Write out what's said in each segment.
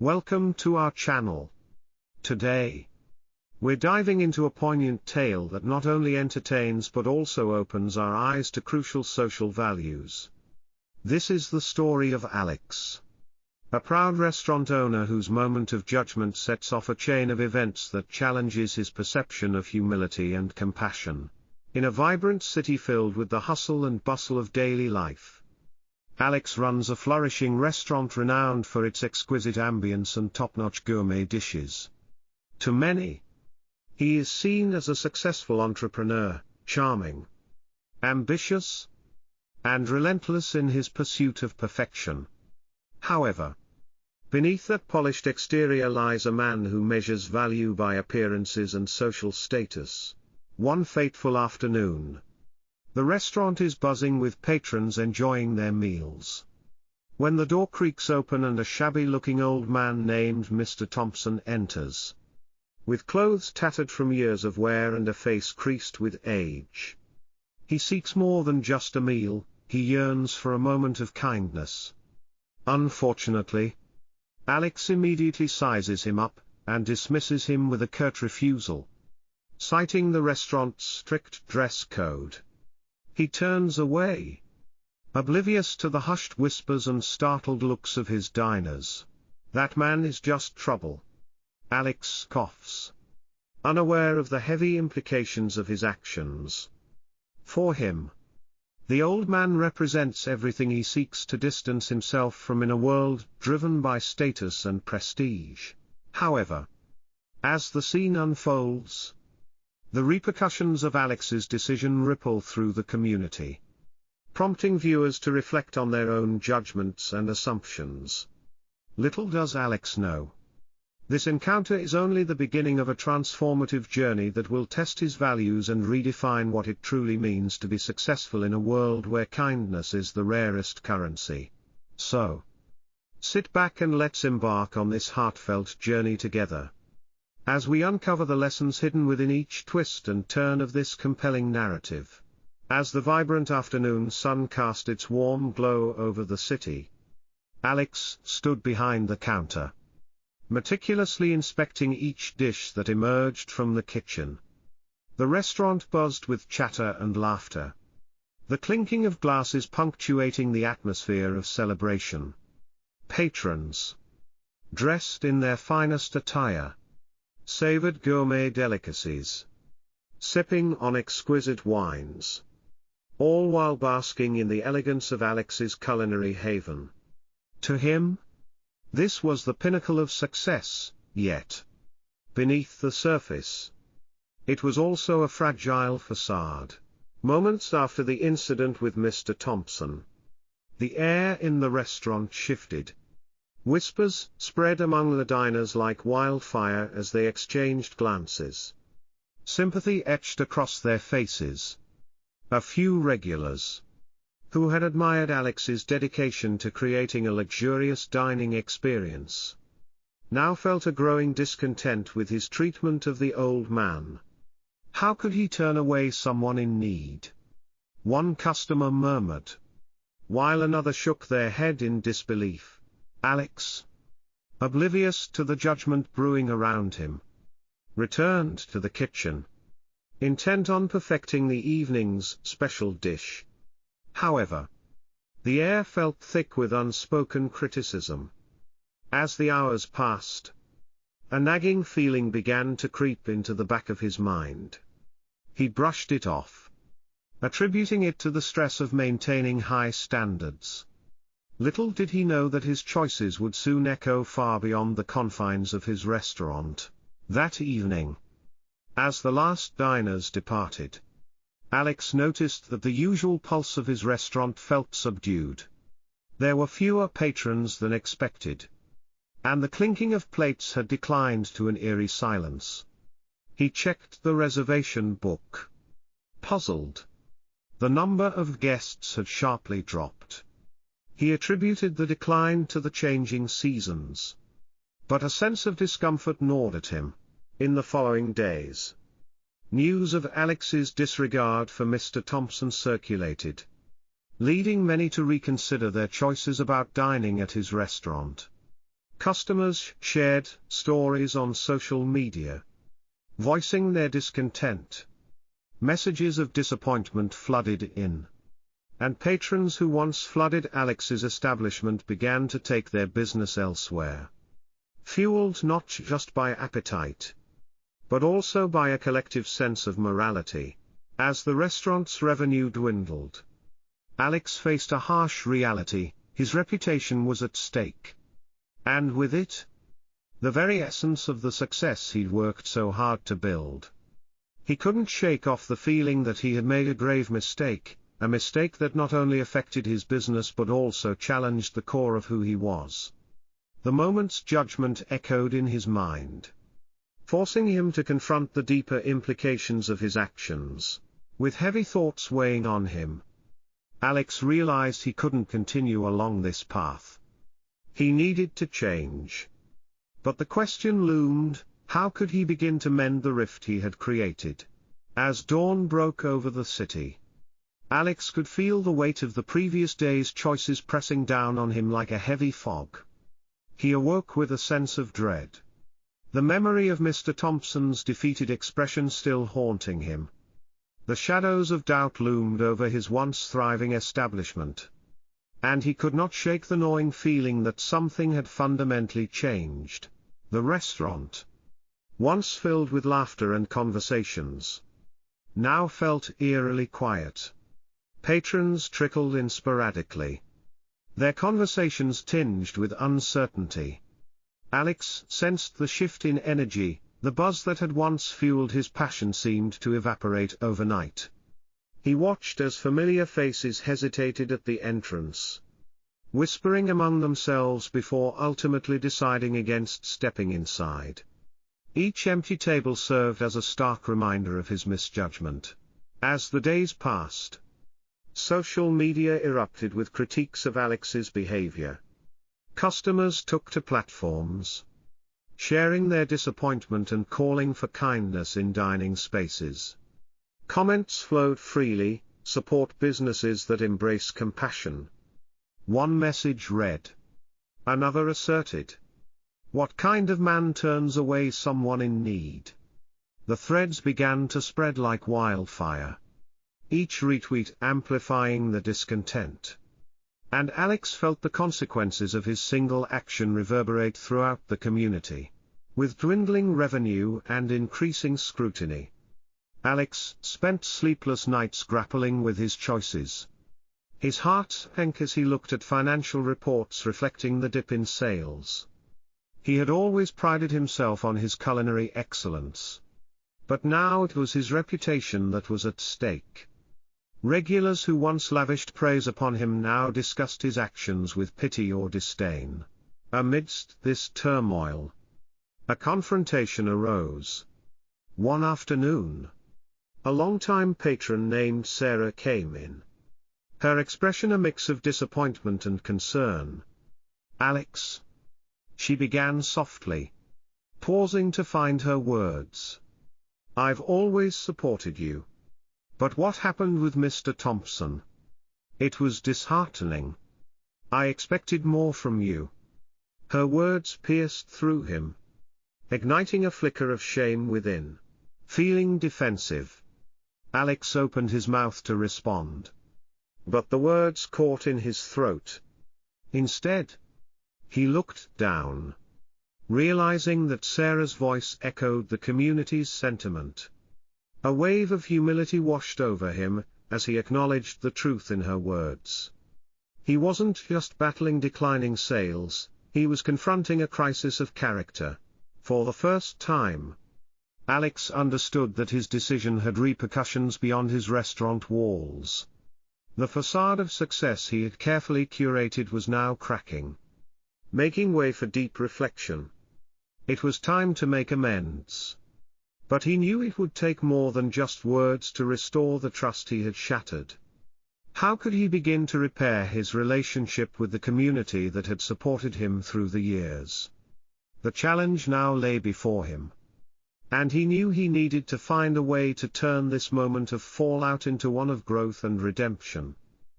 Welcome to our channel. Today, we're diving into a poignant tale that not only entertains but also opens our eyes to crucial social values. This is the story of Alex, a proud restaurant owner whose moment of judgment sets off a chain of events that challenges his perception of humility and compassion. In a vibrant city filled with the hustle and bustle of daily life, Alex runs a flourishing restaurant renowned for its exquisite ambience and top-notch gourmet dishes. To many, he is seen as a successful entrepreneur, charming, ambitious, and relentless in his pursuit of perfection. However, beneath that polished exterior lies a man who measures value by appearances and social status. One fateful afternoon, the restaurant is buzzing with patrons enjoying their meals, when the door creaks open and a shabby-looking old man named Mr. Thompson enters. With clothes tattered from years of wear and a face creased with age, he seeks more than just a meal, he yearns for a moment of kindness. Unfortunately, Alex immediately sizes him up, and dismisses him with a curt refusal, citing the restaurant's strict dress code. He turns away, oblivious to the hushed whispers and startled looks of his diners. "That man is just trouble," Alex coughs, unaware of the heavy implications of his actions. For him, the old man represents everything he seeks to distance himself from in a world driven by status and prestige. However, as the scene unfolds, the repercussions of Alex's decision ripple through the community, prompting viewers to reflect on their own judgments and assumptions. Little does Alex know, this encounter is only the beginning of a transformative journey that will test his values and redefine what it truly means to be successful in a world where kindness is the rarest currency. So, sit back and let's embark on this heartfelt journey together, as we uncover the lessons hidden within each twist and turn of this compelling narrative. As the vibrant afternoon sun cast its warm glow over the city, Alex stood behind the counter, meticulously inspecting each dish that emerged from the kitchen. The restaurant buzzed with chatter and laughter, the clinking of glasses punctuating the atmosphere of celebration. Patrons, dressed in their finest attire, savored gourmet delicacies, sipping on exquisite wines, all while basking in the elegance of Alex's culinary haven. To him, this was the pinnacle of success, yet, beneath the surface, it was also a fragile facade. Moments after the incident with Mr. Thompson, the air in the restaurant shifted. Whispers spread among the diners like wildfire as they exchanged glances. Sympathy etched across their faces. A few regulars, who had admired Alex's dedication to creating a luxurious dining experience, now felt a growing discontent with his treatment of the old man. How could he turn away someone in need? One customer murmured, while another shook their head in disbelief. Alex, oblivious to the judgment brewing around him, returned to the kitchen, intent on perfecting the evening's special dish. However, the air felt thick with unspoken criticism. As the hours passed, a nagging feeling began to creep into the back of his mind. He brushed it off, attributing it to the stress of maintaining high standards. Little did he know that his choices would soon echo far beyond the confines of his restaurant. That evening, as the last diners departed, Alex noticed that the usual pulse of his restaurant felt subdued. There were fewer patrons than expected, and the clinking of plates had declined to an eerie silence. He checked the reservation book, puzzled. The number of guests had sharply dropped. He attributed the decline to the changing seasons. But a sense of discomfort gnawed at him. In the following days, news of Alex's disregard for Mr. Thompson circulated, leading many to reconsider their choices about dining at his restaurant. Customers shared stories on social media, voicing their discontent. Messages of disappointment flooded in. And patrons who once flooded Alex's establishment began to take their business elsewhere. Fueled not just by appetite, but also by a collective sense of morality. As the restaurant's revenue dwindled, Alex faced a harsh reality: his reputation was at stake. And with it, the very essence of the success he'd worked so hard to build. He couldn't shake off the feeling that he had made a grave mistake, a mistake that not only affected his business but also challenged the core of who he was. The moment's judgment echoed in his mind, forcing him to confront the deeper implications of his actions. With heavy thoughts weighing on him, Alex realized he couldn't continue along this path. He needed to change. But the question loomed: how could he begin to mend the rift he had created? As dawn broke over the city, Alex could feel the weight of the previous day's choices pressing down on him like a heavy fog. He awoke with a sense of dread. The memory of Mr. Thompson's defeated expression still haunting him. The shadows of doubt loomed over his once thriving establishment. And he could not shake the gnawing feeling that something had fundamentally changed. The restaurant, once filled with laughter and conversations, now felt eerily quiet. Patrons trickled in sporadically, their conversations tinged with uncertainty. Alex sensed the shift in energy. The buzz that had once fueled his passion seemed to evaporate overnight. He watched as familiar faces hesitated at the entrance, whispering among themselves before ultimately deciding against stepping inside. Each empty table served as a stark reminder of his misjudgment. As the days passed, social media erupted with critiques of Alex's behavior. Customers took to platforms, sharing their disappointment and calling for kindness in dining spaces. Comments flowed freely: support businesses that embrace compassion. One message read. Another asserted, what kind of man turns away someone in need? The threads began to spread like wildfire, each retweet amplifying the discontent. And Alex felt the consequences of his single action reverberate throughout the community. With dwindling revenue and increasing scrutiny, Alex spent sleepless nights grappling with his choices. His heart sank as he looked at financial reports reflecting the dip in sales. He had always prided himself on his culinary excellence, but now it was his reputation that was at stake. Regulars who once lavished praise upon him now discussed his actions with pity or disdain. Amidst this turmoil, a confrontation arose. One afternoon, a longtime patron named Sarah came in, her expression a mix of disappointment and concern. Alex, she began softly, pausing to find her words, I've always supported you. But what happened with Mr. Thompson? It was disheartening. I expected more from you. Her words pierced through him, igniting a flicker of shame within. Feeling defensive, Alex opened his mouth to respond, but the words caught in his throat. Instead, he looked down, realizing that Sarah's voice echoed the community's sentiment. A wave of humility washed over him, as he acknowledged the truth in her words. He wasn't just battling declining sales, he was confronting a crisis of character. For the first time, Alex understood that his decision had repercussions beyond his restaurant walls. The facade of success he had carefully curated was now cracking, making way for deep reflection. It was time to make amends. But he knew it would take more than just words to restore the trust he had shattered. How could he begin to repair his relationship with the community that had supported him through the years? The challenge now lay before him. And he knew he needed to find a way to turn this moment of fallout into one of growth and redemption.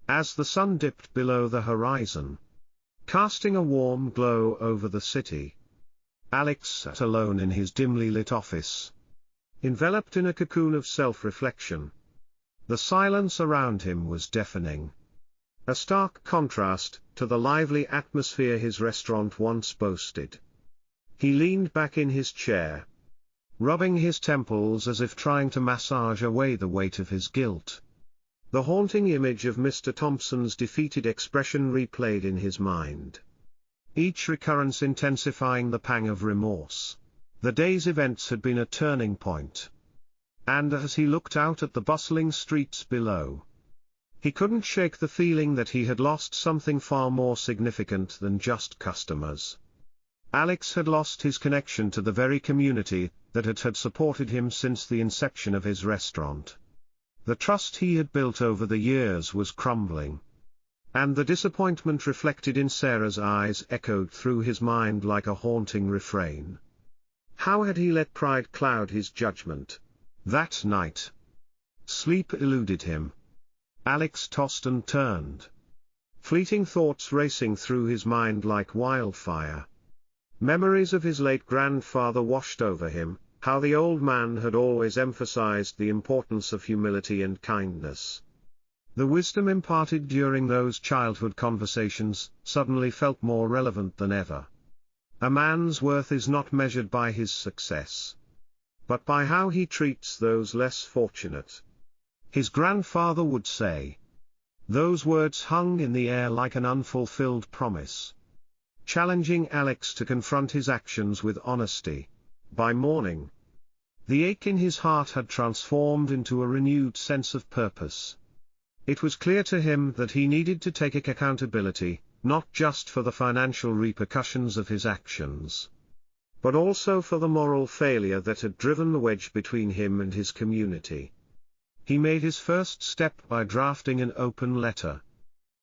As the sun dipped below the horizon, casting a warm glow over the city. Alex sat alone in his dimly lit office, enveloped in a cocoon of self-reflection. The silence around him was deafening, a stark contrast to the lively atmosphere his restaurant once boasted. He leaned back in his chair, rubbing his temples as if trying to massage away the weight of his guilt. The haunting image of Mr. Thompson's defeated expression replayed in his mind, each recurrence intensifying the pang of remorse. The day's events had been a turning point. And as he looked out at the bustling streets below, he couldn't shake the feeling that he had lost something far more significant than just customers. Alex had lost his connection to the very community that had supported him since the inception of his restaurant. The trust he had built over the years was crumbling, and the disappointment reflected in Sarah's eyes echoed through his mind like a haunting refrain. How had he let pride cloud his judgment? That night, sleep eluded him. Alex tossed and turned, fleeting thoughts racing through his mind like wildfire. Memories of his late grandfather washed over him, how the old man had always emphasized the importance of humility and kindness. The wisdom imparted during those childhood conversations suddenly felt more relevant than ever. A man's worth is not measured by his success, but by how he treats those less fortunate, his grandfather would say. Those words hung in the air like an unfulfilled promise, challenging Alex to confront his actions with honesty. By morning, the ache in his heart had transformed into a renewed sense of purpose. It was clear to him that he needed to take accountability, not just for the financial repercussions of his actions, but also for the moral failure that had driven the wedge between him and his community. He made his first step by drafting an open letter,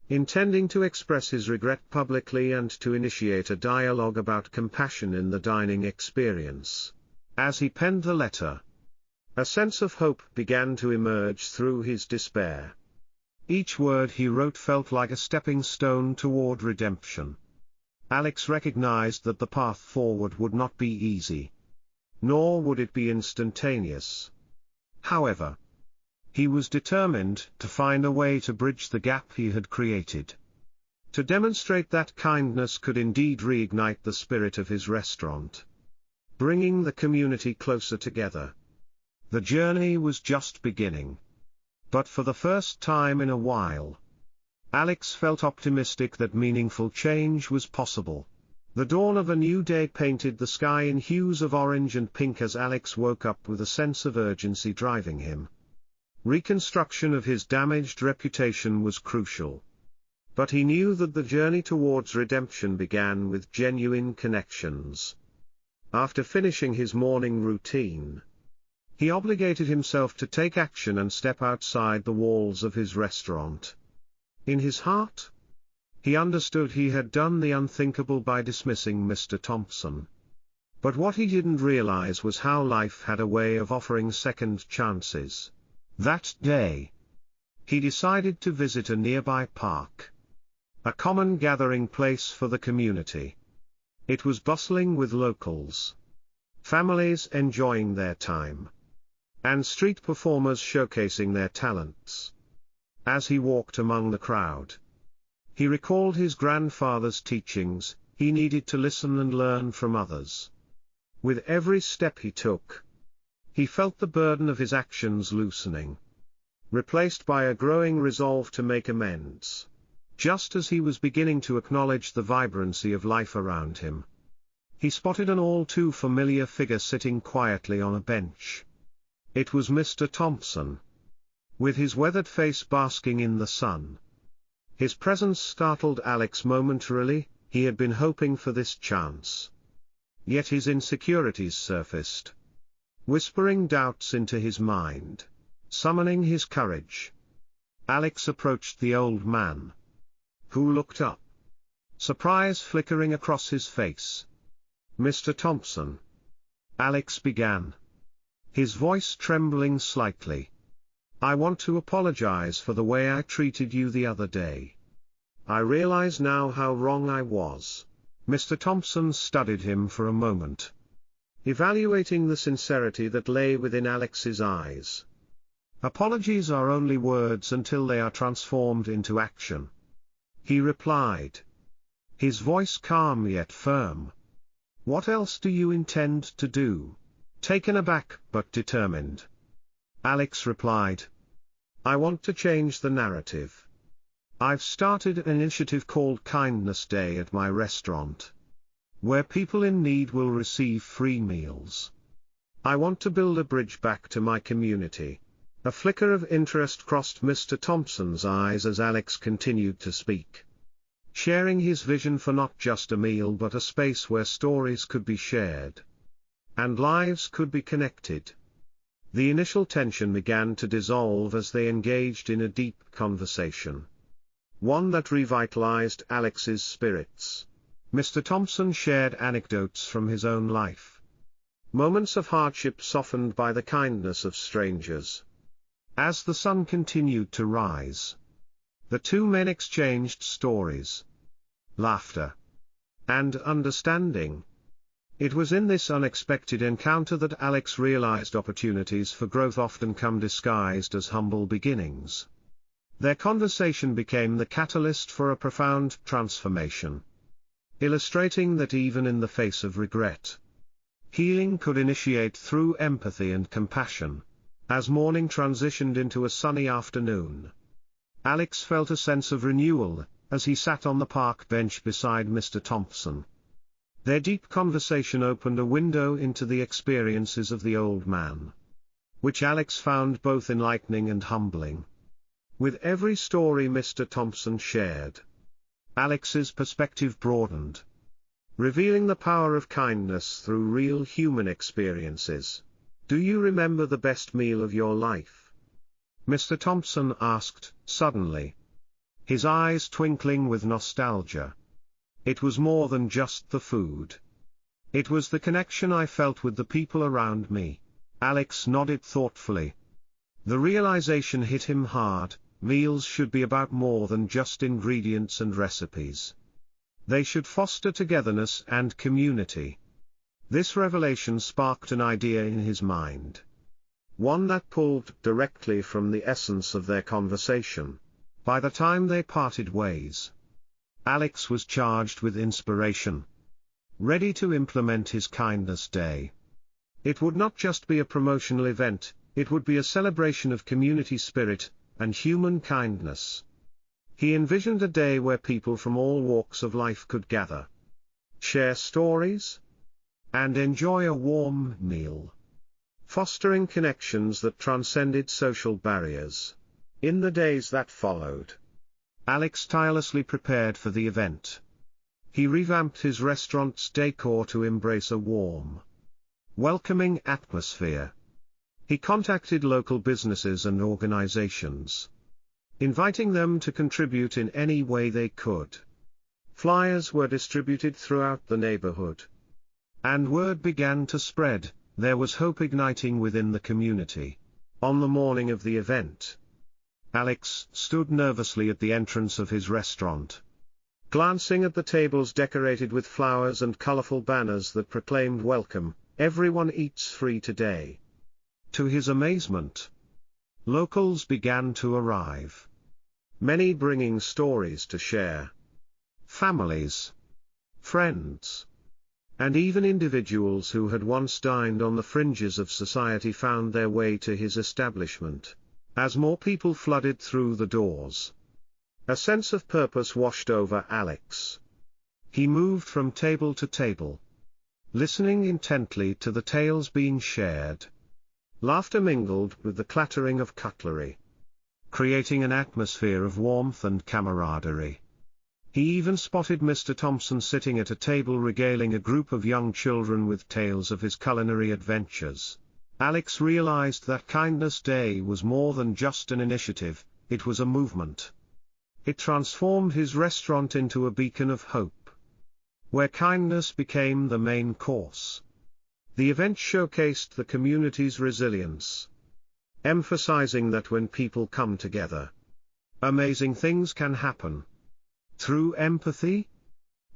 intending to express his regret publicly and to initiate a dialogue about compassion in the dining experience. As he penned the letter, a sense of hope began to emerge through his despair. Each word he wrote felt like a stepping stone toward redemption. Alex recognized that the path forward would not be easy, nor would it be instantaneous. However, he was determined to find a way to bridge the gap he had created, to demonstrate that kindness could indeed reignite the spirit of his restaurant, bringing the community closer together. The journey was just beginning. But for the first time in a while, Alex felt optimistic that meaningful change was possible. The dawn of a new day painted the sky in hues of orange and pink as Alex woke up with a sense of urgency driving him. Reconstruction of his damaged reputation was crucial. But he knew that the journey towards redemption began with genuine connections. After finishing his morning routine, he obligated himself to take action and step outside the walls of his restaurant. In his heart, he understood he had done the unthinkable by dismissing Mr. Thompson. But what he didn't realize was how life had a way of offering second chances. That day, he decided to visit a nearby park, a common gathering place for the community. It was bustling with locals, families enjoying their time, and street performers showcasing their talents. As he walked among the crowd, he recalled his grandfather's teachings: he needed to listen and learn from others. With every step he took, he felt the burden of his actions loosening, replaced by a growing resolve to make amends. Just as he was beginning to acknowledge the vibrancy of life around him, he spotted an all-too-familiar figure sitting quietly on a bench. It was Mr. Thompson, with his weathered face basking in the sun. His presence startled Alex momentarily. He had been hoping for this chance. Yet his insecurities surfaced, whispering doubts into his mind, summoning his courage. Alex approached the old man, who looked up, surprise flickering across his face. "Mr. Thompson," Alex began, his voice trembling slightly, "I want to apologize for the way I treated you the other day. I realize now how wrong I was. Mr. Thompson studied him for a moment, evaluating the sincerity that lay within Alex's eyes. Apologies are only words until they are transformed into action, he replied, his voice calm yet firm. What else do you intend to do? Taken aback but determined, Alex replied, I want to change the narrative. I've started an initiative called Kindness Day at my restaurant, where people in need will receive free meals. I want to build a bridge back to my community. A flicker of interest crossed Mr. Thompson's eyes as Alex continued to speak, sharing his vision for not just a meal but a space where stories could be shared and lives could be connected. The initial tension began to dissolve as they engaged in a deep conversation, one that revitalized Alex's spirits. Mr. Thompson shared anecdotes from his own life, moments of hardship softened by the kindness of strangers. As the sun continued to rise, the two men exchanged stories, laughter, and understanding. It was in this unexpected encounter that Alex realized opportunities for growth often come disguised as humble beginnings. Their conversation became the catalyst for a profound transformation, illustrating that even in the face of regret, healing could initiate through empathy and compassion. As morning transitioned into a sunny afternoon, Alex felt a sense of renewal as he sat on the park bench beside Mr. Thompson. Their deep conversation opened a window into the experiences of the old man, which Alex found both enlightening and humbling. With every story Mr. Thompson shared, Alex's perspective broadened, revealing the power of kindness through real human experiences. Do you remember the best meal of your life? Mr. Thompson asked, suddenly, his eyes twinkling with nostalgia. It was more than just the food. It was the connection I felt with the people around me. Alex nodded thoughtfully. The realization hit him hard. Meals should be about more than just ingredients and recipes. They should foster togetherness and community. This revelation sparked an idea in his mind, one that pulled directly from the essence of their conversation. By the time they parted ways, Alex was charged with inspiration, ready to implement his Kindness Day. It would not just be a promotional event, it would be a celebration of community spirit and human kindness. He envisioned a day where people from all walks of life could gather, share stories, and enjoy a warm meal, fostering connections that transcended social barriers. In the days that followed, Alex tirelessly prepared for the event. He revamped his restaurant's decor to embrace a warm, welcoming atmosphere. He contacted local businesses and organizations, inviting them to contribute in any way they could. Flyers were distributed throughout the neighborhood, and word began to spread. There was hope igniting within the community. On the morning of the event, Alex stood nervously at the entrance of his restaurant, glancing at the tables decorated with flowers and colorful banners that proclaimed welcome, everyone eats free today. To his amazement, locals began to arrive, many bringing stories to share. Families, friends, and even individuals who had once dined on the fringes of society found their way to his establishment. As more people flooded through the doors, a sense of purpose washed over Alex. He moved from table to table, listening intently to the tales being shared. Laughter mingled with the clattering of cutlery, creating an atmosphere of warmth and camaraderie. He even spotted Mr. Thompson sitting at a table regaling a group of young children with tales of his culinary adventures. Alex realized that Kindness Day was more than just an initiative, it was a movement. It transformed his restaurant into a beacon of hope, where kindness became the main course. The event showcased the community's resilience, emphasizing that when people come together, amazing things can happen. Through empathy,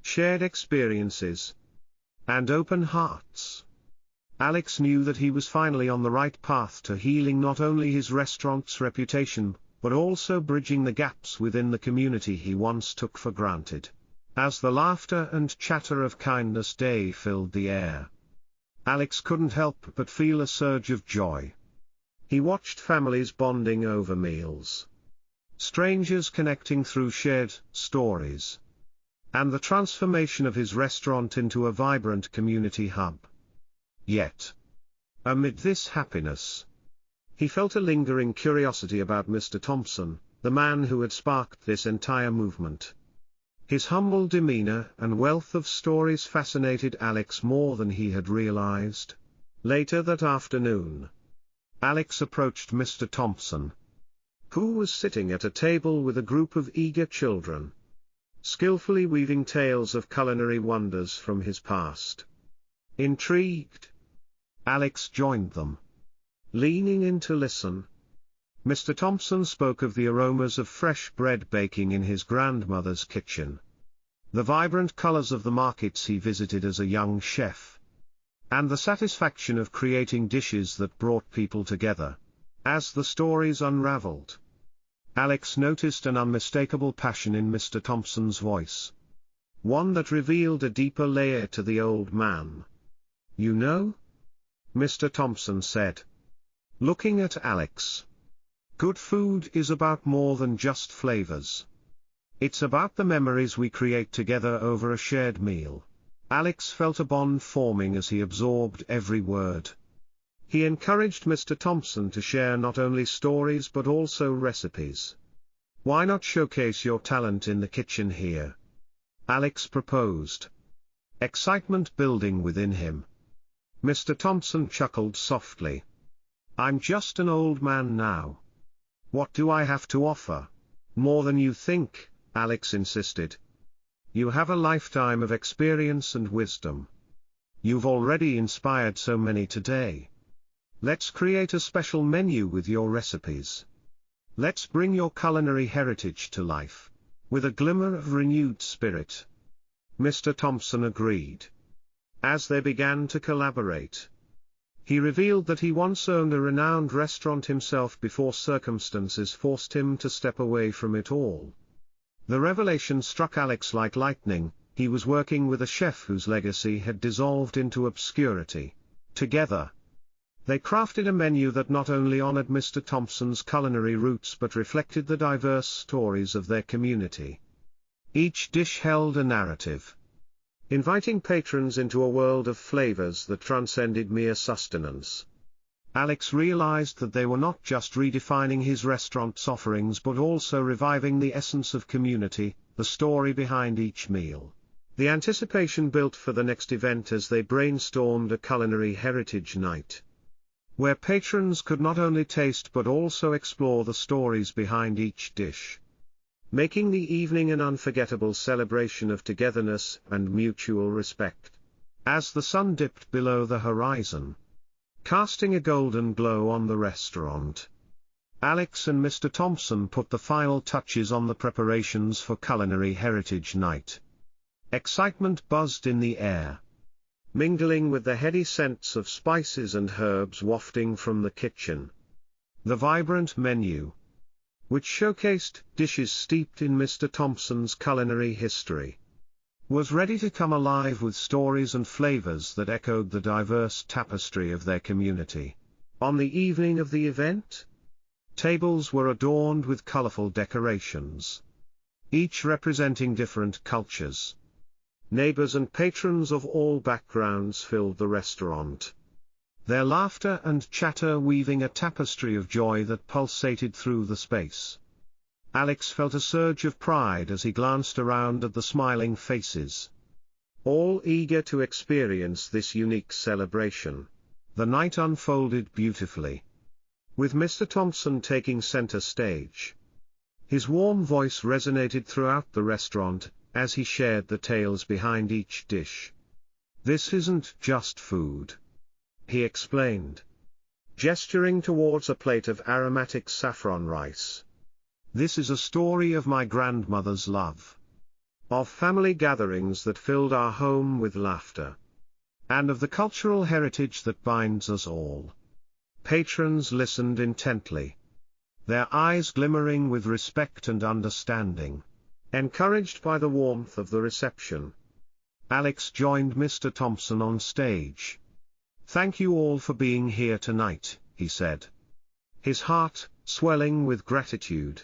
shared experiences, and open hearts, Alex knew that he was finally on the right path to healing not only his restaurant's reputation, but also bridging the gaps within the community he once took for granted. As the laughter and chatter of Kindness Day filled the air, Alex couldn't help but feel a surge of joy. He watched families bonding over meals, strangers connecting through shared stories, and the transformation of his restaurant into a vibrant community hub. Yet, amid this happiness, he felt a lingering curiosity about Mr. Thompson, the man who had sparked this entire movement. His humble demeanor and wealth of stories fascinated Alex more than he had realized. Later that afternoon, Alex approached Mr. Thompson, who was sitting at a table with a group of eager children, skillfully weaving tales of culinary wonders from his past. Intrigued, Alex joined them. Leaning in to listen, Mr. Thompson spoke of the aromas of fresh bread baking in his grandmother's kitchen, the vibrant colors of the markets he visited as a young chef, and the satisfaction of creating dishes that brought people together. As the stories unraveled, Alex noticed an unmistakable passion in Mr. Thompson's voice, one that revealed a deeper layer to the old man. "You know," Mr. Thompson said, looking at Alex, "good food is about more than just flavors. It's about the memories we create together over a shared meal." Alex felt a bond forming as he absorbed every word. He encouraged Mr. Thompson to share not only stories but also recipes. "Why not showcase your talent in the kitchen here?" Alex proposed, excitement building within him. Mr. Thompson chuckled softly. "I'm just an old man now. What do I have to offer?" "More than you think," Alex insisted. "You have a lifetime of experience and wisdom. You've already inspired so many today. Let's create a special menu with your recipes. Let's bring your culinary heritage to life, with a glimmer of renewed spirit." Mr. Thompson agreed. As they began to collaborate, he revealed that he once owned a renowned restaurant himself before circumstances forced him to step away from it all. The revelation struck Alex like lightning. He was working with a chef whose legacy had dissolved into obscurity. Together, they crafted a menu that not only honored Mr. Thompson's culinary roots but reflected the diverse stories of their community. Each dish held a narrative, inviting patrons into a world of flavors that transcended mere sustenance. Alex realized that they were not just redefining his restaurant's offerings but also reviving the essence of community, the story behind each meal. The anticipation built for the next event as they brainstormed a culinary heritage night, where patrons could not only taste but also explore the stories behind each dish, making the evening an unforgettable celebration of togetherness and mutual respect. As the sun dipped below the horizon, casting a golden glow on the restaurant, Alex and Mr. Thompson put the final touches on the preparations for Culinary Heritage Night. Excitement buzzed in the air, mingling with the heady scents of spices and herbs wafting from the kitchen. The vibrant menu, which showcased dishes steeped in Mr. Thompson's culinary history, was ready to come alive with stories and flavors that echoed the diverse tapestry of their community. On the evening of the event, tables were adorned with colorful decorations, each representing different cultures. Neighbors and patrons of all backgrounds filled the restaurant, their laughter and chatter weaving a tapestry of joy that pulsated through the space. Alex felt a surge of pride as he glanced around at the smiling faces, all eager to experience this unique celebration. The night unfolded beautifully, with Mr. Thompson taking center stage. His warm voice resonated throughout the restaurant as he shared the tales behind each dish. "This isn't just food," he explained, gesturing towards a plate of aromatic saffron rice. "This is a story of my grandmother's love, of family gatherings that filled our home with laughter, and of the cultural heritage that binds us all. Patrons listened intently, their eyes glimmering with respect and understanding. Encouraged by the warmth of the reception, Alex joined Mr. Thompson on stage. "Thank you all for being here tonight," he said, his heart swelling with gratitude.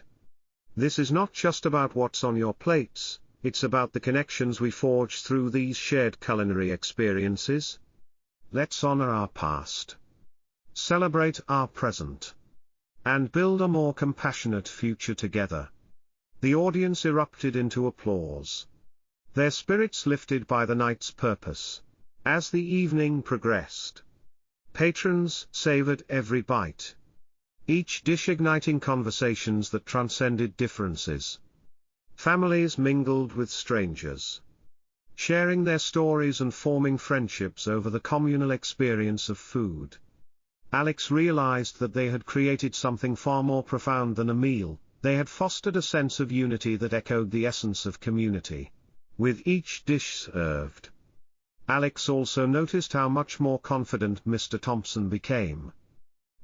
"This is not just about what's on your plates, it's about the connections we forge through these shared culinary experiences. Let's honor our past, celebrate our present, and build a more compassionate future together." The audience erupted into applause, their spirits lifted by the night's purpose. As the evening progressed, patrons savored every bite, each dish igniting conversations that transcended differences. Families mingled with strangers, sharing their stories and forming friendships over the communal experience of food. Alex realized that they had created something far more profound than a meal. They had fostered a sense of unity that echoed the essence of community. With each dish served, Alex also noticed how much more confident Mr. Thompson became.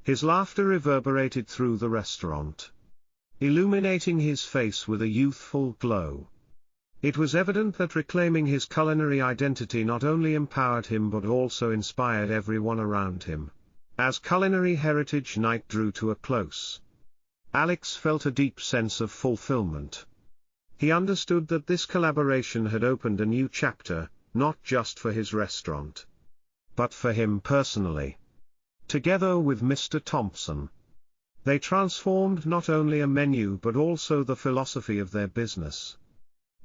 His laughter reverberated through the restaurant, illuminating his face with a youthful glow. It was evident that reclaiming his culinary identity not only empowered him but also inspired everyone around him. As Culinary Heritage Night drew to a close, Alex felt a deep sense of fulfillment. He understood that this collaboration had opened a new chapter, not just for his restaurant, but for him personally. Together with Mr. Thompson, they transformed not only a menu but also the philosophy of their business.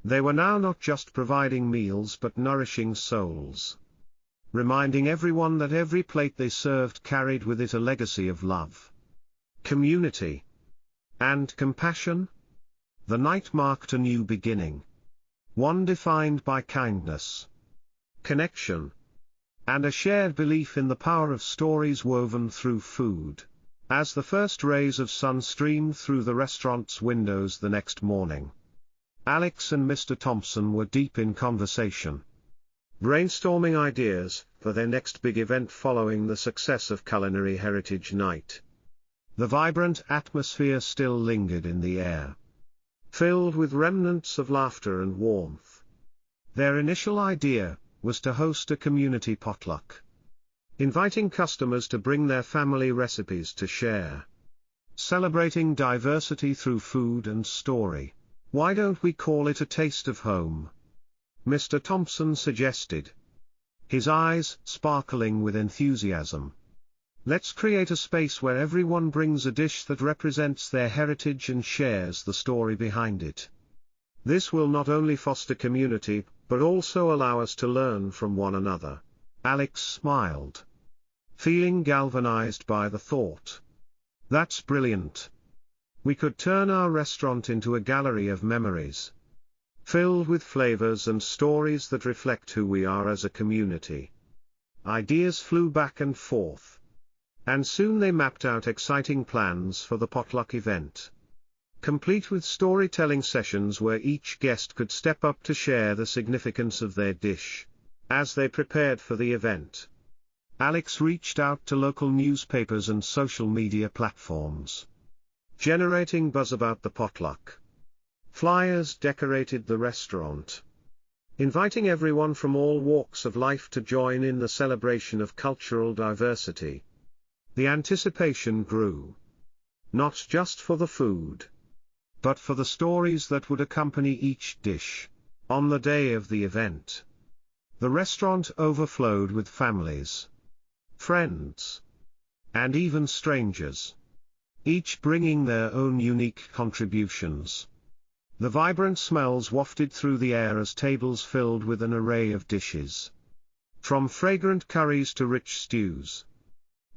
They were now not just providing meals but nourishing souls, reminding everyone that every plate they served carried with it a legacy of love, community, and compassion. The night marked a new beginning, one defined by kindness, connection, and a shared belief in the power of stories woven through food. As the first rays of sun streamed through the restaurant's windows the next morning, Alex and Mr. Thompson were deep in conversation, brainstorming ideas for their next big event following the success of Culinary Heritage Night. The vibrant atmosphere still lingered in the air, filled with remnants of laughter and warmth. Their initial idea was to host a community potluck, inviting customers to bring their family recipes to share, celebrating diversity through food and story. "Why don't we call it a taste of home?" Mr. Thompson suggested, his eyes sparkling with enthusiasm. "Let's create a space where everyone brings a dish that represents their heritage and shares the story behind it. This will not only foster community, but also allow us to learn from one another." Alex smiled, feeling galvanized by the thought. "That's brilliant. We could turn our restaurant into a gallery of memories, filled with flavors and stories that reflect who we are as a community." Ideas flew back and forth, and soon they mapped out exciting plans for the potluck event, complete with storytelling sessions where each guest could step up to share the significance of their dish. As they prepared for the event, Alex reached out to local newspapers and social media platforms, generating buzz about the potluck. Flyers decorated the restaurant, inviting everyone from all walks of life to join in the celebration of cultural diversity. The anticipation grew, not just for the food, but for the stories that would accompany each dish. On the day of the event, the restaurant overflowed with families, friends, and even strangers, each bringing their own unique contributions. The vibrant smells wafted through the air as tables filled with an array of dishes, from fragrant curries to rich stews,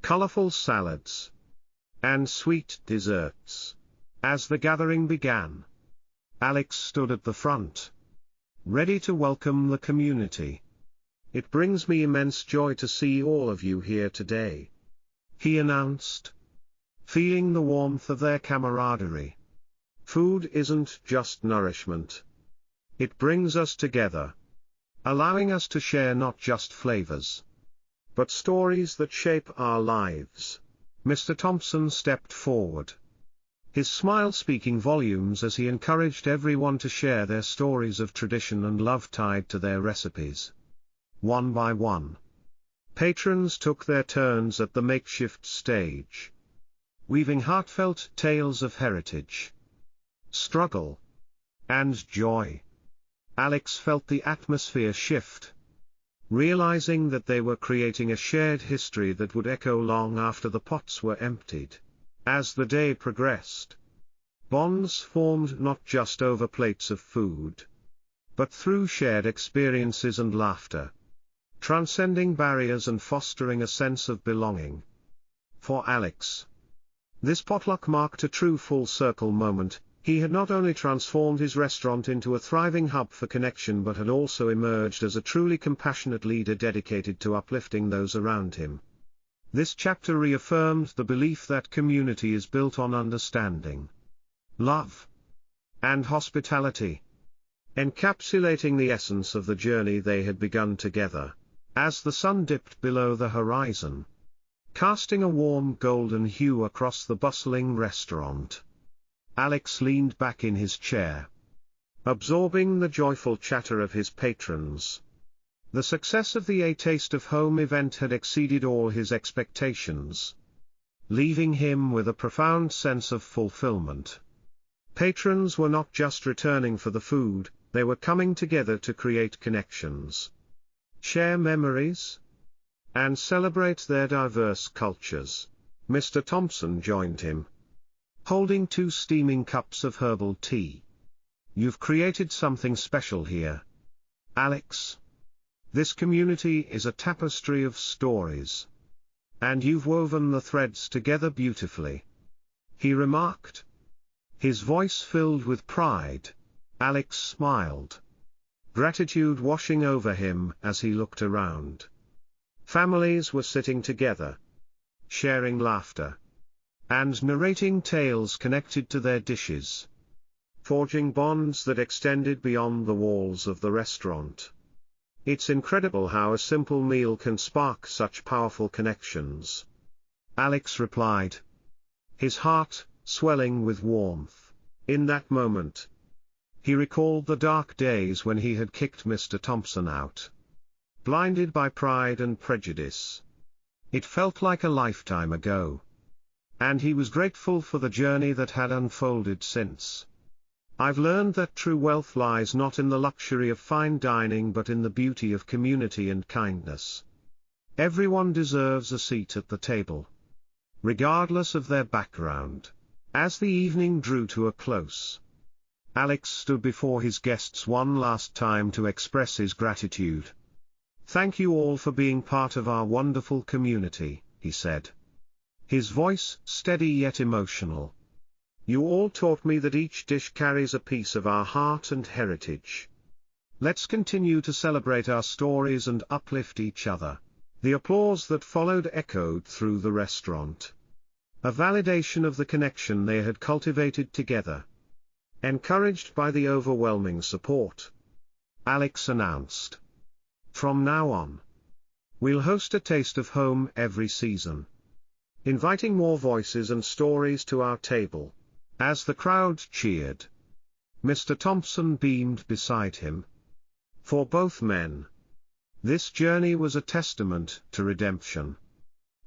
colorful salads, and sweet desserts. As the gathering began, Alex stood at the front, ready to welcome the community. "It brings me immense joy to see all of you here today," he announced, feeling the warmth of their camaraderie. "Food isn't just nourishment. It brings us together, allowing us to share not just flavors, but stories that shape our lives. Mr. Thompson stepped forward, his smile speaking volumes as he encouraged everyone to share their stories of tradition and love tied to their recipes. One by one, patrons took their turns at the makeshift stage, weaving heartfelt tales of heritage, struggle, and joy. Alex felt the atmosphere shift, realizing that they were creating a shared history that would echo long after the pots were emptied. As the day progressed, bonds formed not just over plates of food, but through shared experiences and laughter, transcending barriers and fostering a sense of belonging. For Alex, this potluck marked a true full-circle moment. He had not only transformed his restaurant into a thriving hub for connection but had also emerged as a truly compassionate leader dedicated to uplifting those around him. This chapter reaffirmed the belief that community is built on understanding, love, and hospitality, encapsulating the essence of the journey they had begun together. As the sun dipped below the horizon, casting a warm golden hue across the bustling restaurant, Alex leaned back in his chair, absorbing the joyful chatter of his patrons. The success of the A Taste of Home event had exceeded all his expectations, leaving him with a profound sense of fulfillment. Patrons were not just returning for the food, they were coming together to create connections, share memories, and celebrate their diverse cultures. Mr. Thompson joined him, holding 2 steaming cups of herbal tea. "You've created something special here, Alex. This community is a tapestry of stories, and you've woven the threads together beautifully," he remarked, his voice filled with pride. Alex smiled, gratitude washing over him as he looked around. Families were sitting together, sharing laughter, and narrating tales connected to their dishes, forging bonds that extended beyond the walls of the restaurant. It's incredible how a simple meal can spark such powerful connections, Alex replied, his heart swelling with warmth. In that moment, he recalled the dark days when he had kicked Mr. Thompson out, blinded by pride and prejudice. It felt like a lifetime ago, and he was grateful for the journey that had unfolded since. "I've learned that true wealth lies not in the luxury of fine dining but in the beauty of community and kindness. Everyone deserves a seat at the table, regardless of their background." As the evening drew to a close, Alex stood before his guests one last time to express his gratitude. "Thank you all for being part of our wonderful community," he said, his voice steady yet emotional. "You all taught me that each dish carries a piece of our heart and heritage. Let's continue to celebrate our stories and uplift each other." The applause that followed echoed through the restaurant, a validation of the connection they had cultivated together. Encouraged by the overwhelming support, Alex announced, "From now on, we'll host a Taste of Home every season, inviting more voices and stories to our table." As the crowd cheered, Mr. Thompson beamed beside him. For both men, this journey was a testament to redemption,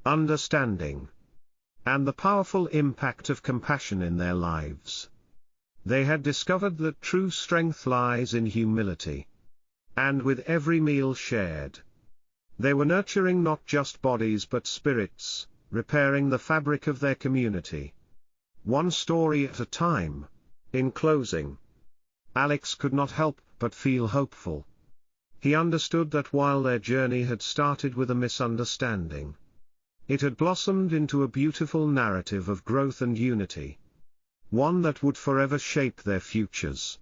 understanding, and the powerful impact of compassion in their lives. They had discovered that true strength lies in humility, and with every meal shared, they were nurturing not just bodies but spirits, repairing the fabric of their community, one story at a time. In closing, Alex could not help but feel hopeful. He understood that while their journey had started with a misunderstanding, it had blossomed into a beautiful narrative of growth and unity, one that would forever shape their futures.